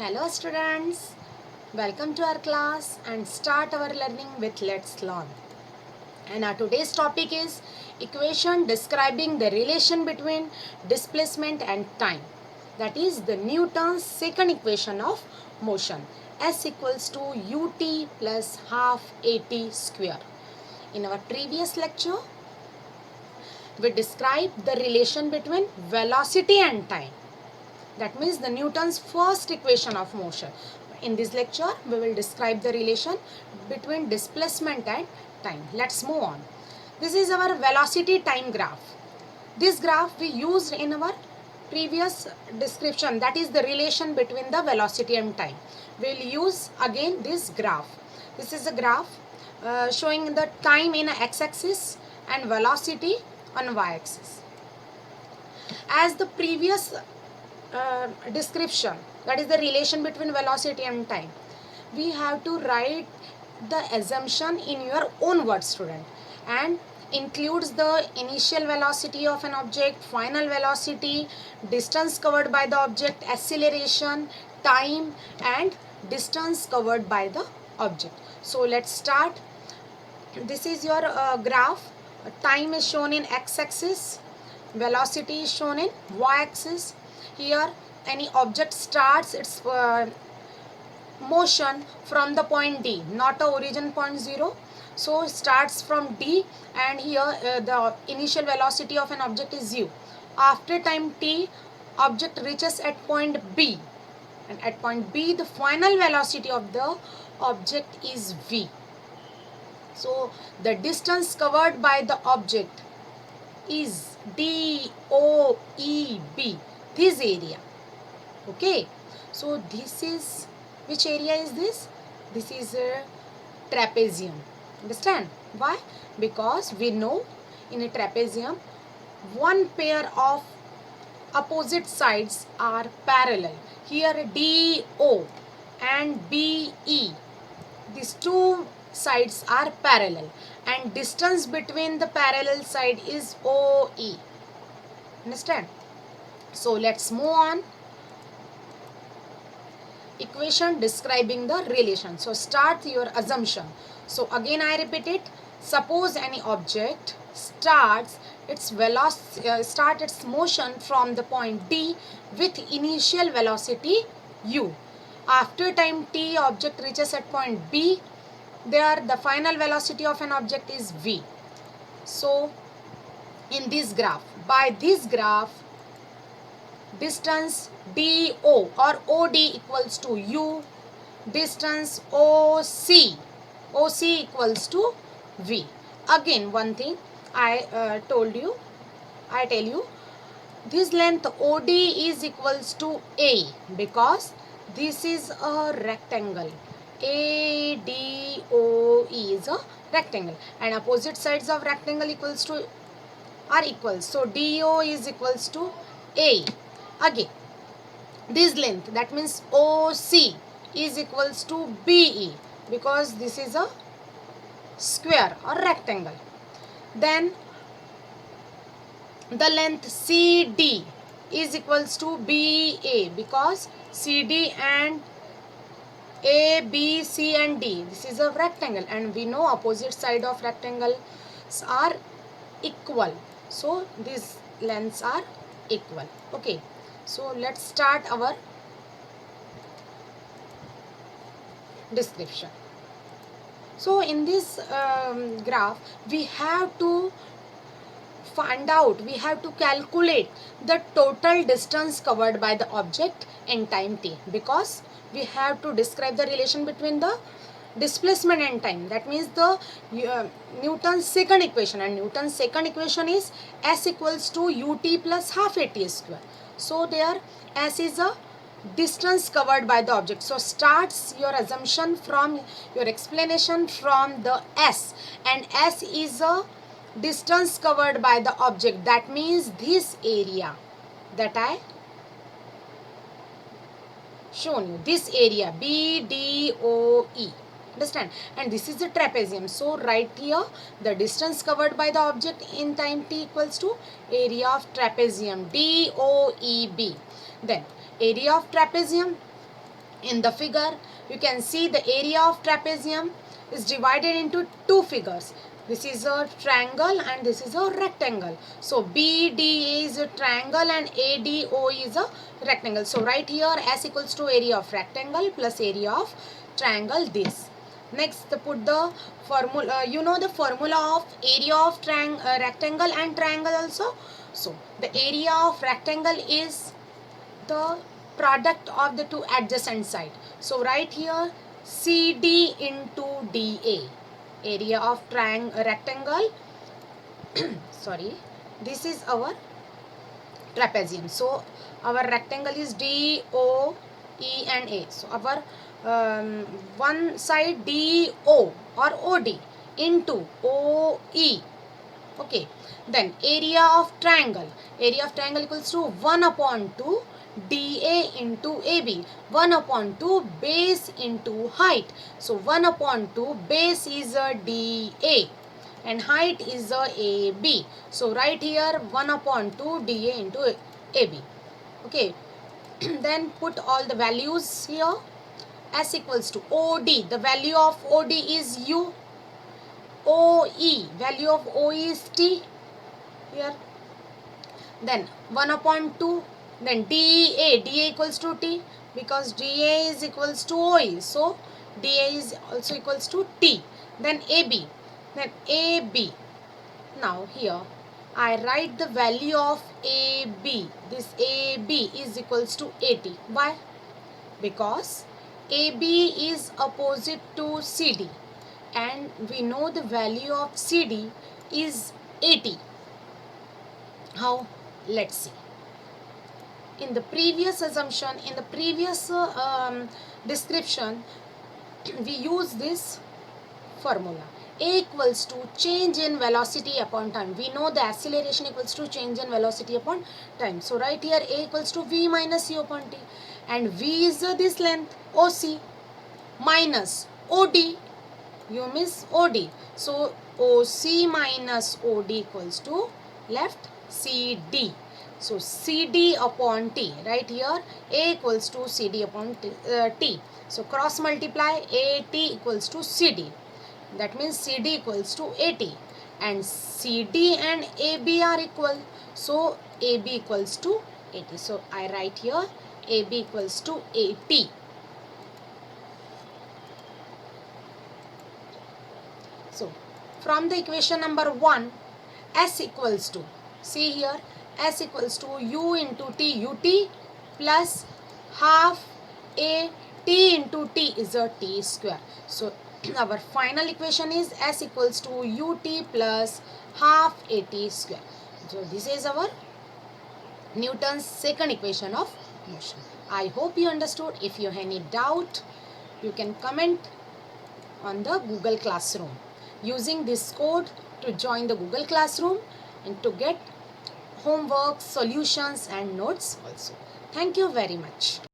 Hello students, welcome to our class and start our learning with Let's Learn. And our today's topic is equation describing the relation between displacement and time. That is the Newton's second equation of motion. S equals to ut plus half at square. In our previous lecture, we described the relation between velocity and time. That means the Newton's first equation of motion. In this lecture, we will describe the relation between displacement and time. Let's move on. This is our velocity time graph. This graph we used in our previous description, that is the relation between the velocity and time. We will use again this graph. This is a graph showing the time in x-axis and velocity on y-axis. As the previous description, that is the relation between velocity and time, we have to write the assumption in your own words, student, and includes the initial velocity of an object, final velocity, distance covered by the object, acceleration, time, and distance covered by the object. So let's start. This is your graph. Time is shown in x-axis, velocity is shown in y-axis. Here any object starts its motion from the point D, not a origin point 0. So starts from D, and here the initial velocity of an object is u. After time t, object reaches at point B, and at point B the final velocity of the object is v. So the distance covered by the object is DOEB, this area. Okay, so this is, which area is this? This is a trapezium. Understand why? Because we know in a trapezium one pair of opposite sides are parallel. Here DO and BE, these two sides are parallel, and distance between the parallel side is OE. Understand? So let's move on. Equation describing the relation. So start your assumption. So again I repeat it. Suppose any object starts its motion from the point D with initial velocity u. After time t, object reaches at point B. There the final velocity of an object is v. So in this graph, by this graph, distance DO or OD equals to u, distance OC equals to v. Again one thing I tell you, this length OD is equals to A, because this is a rectangle. ADOE is a rectangle, and opposite sides of rectangle equals to are equal. So DO is equals to A. Again, this length, that means OC is equals to BE, because this is a square or rectangle. Then the length CD is equals to BA, because CD and A, B, C and D, this is a rectangle, and we know opposite side of rectangles are equal. So these lengths are equal. Okay, so let's start our description. So in this graph, we have to calculate the total distance covered by the object in time t, because we have to describe the relation between the displacement and time. That means the Newton's second equation, and Newton's second equation is S equals to ut plus half at square. So there S is a distance covered by the object. So starts your assumption from your explanation from the S, and S is a distance covered by the object. That means this area that I shown you, this area BDOE. Understand? And this is the trapezium. So right here the distance covered by the object in time t equals to area of trapezium, DOEB. Then area of trapezium In the figure, you can see the area of trapezium is divided into two figures. This is a triangle and this is a rectangle. So BDA is a triangle and ADO is a rectangle. So right here S equals to area of rectangle plus area of triangle this. Next put the formula, you know the formula of area of rectangle and triangle also. So the area of rectangle is the product of the two adjacent side. So right here CD into DA, area of rectangle sorry, this is our trapezium. So our rectangle is DO, E and A. So our one side DO or OD into OE. Okay, then area of triangle equals to 1 upon 2 DA into AB, 1 upon 2 base into height. So 1 upon 2 base is a DA and height is a AB. So right here 1 upon 2 DA into AB. Okay, then put all the values here. S equals to OD, the value of OD is U. OE, value of OE is T here. Then 1 upon 2. Then DA equals to T because DA is equals to OE. So DA is also equals to T. Then AB. Then AB. Now here I write the value of AB. This AB is equals to 80. Why? Because AB is opposite to CD and we know the value of CD is 80. How? Let's see. In the previous assumption, in the previous description, we use this formula. A equals to change in velocity upon time. We know the acceleration equals to change in velocity upon time. So right here A equals to V minus U upon T. And V is this length OC minus OD. You miss OD. So OC minus OD equals to left CD. So CD upon T. Right here A equals to CD upon T. So cross multiply AT equals to CD. That means CD equals to 80 and CD and AB are equal. So AB equals to 80. So I write here AB equals to 80. So from the equation number 1, S equals to, see here, S equals to U into T, UT plus half A T into T is a T square. So our final equation is S equals to UT plus half AT square. So this is our Newton's second equation of motion. I hope you understood. If you have any doubt, you can comment on the Google Classroom using this code to join the Google Classroom and to get homework, solutions and notes also. Thank you very much.